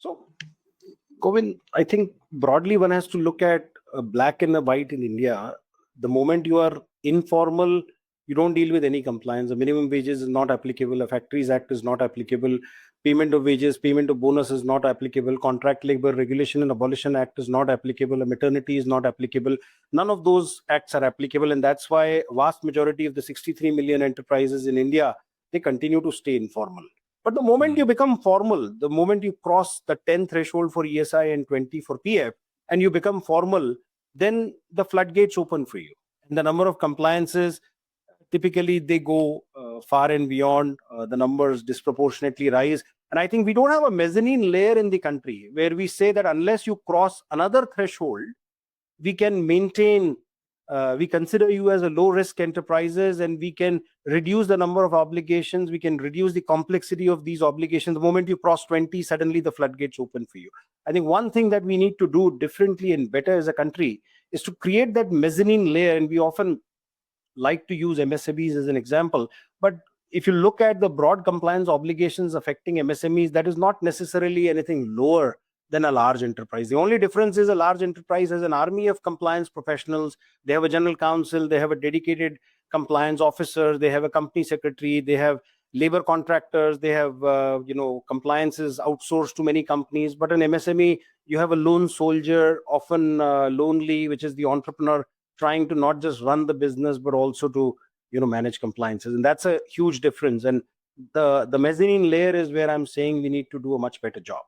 So, Govind, I think broadly one has to look at black and white in India. The moment you are informal, you don't deal with any compliance. The minimum wages is not applicable. A Factories Act is not applicable. Payment of wages, payment of bonus is not applicable. Contract Labor Regulation and Abolition Act is not applicable. A maternity is not applicable. None of those acts are applicable, and that's why vast majority of the 63 million enterprises in India, they continue to stay informal. But the moment you become formal, the moment you cross the 10 threshold for ESI and 20 for PF, and you become formal, then the floodgates open for you. And the number of compliances, typically they go far and beyond. The numbers disproportionately rise. And I think we don't have a mezzanine layer in the country where we say that unless you cross another threshold, we can maintain, we consider you as a low risk enterprises, and we can reduce the number of obligations, we can reduce the complexity of these obligations. The moment you cross 20, suddenly the floodgates open for you. I think one thing that we need to do differently and better as a country is to create that mezzanine layer. And we often like to use MSMEs as an example, but if you look at the broad compliance obligations affecting MSMEs, that is not necessarily anything lower than a large enterprise. The only difference is a large enterprise has an army of compliance professionals. They have a general counsel, they have a dedicated compliance officer, they have a company secretary, they have labor contractors, they have compliances outsourced to many companies. But an MSME, you have a lone soldier, often lonely, which is the entrepreneur trying to not just run the business but also to manage compliances, and that's a huge difference. And the mezzanine layer is where I'm saying we need to do a much better job.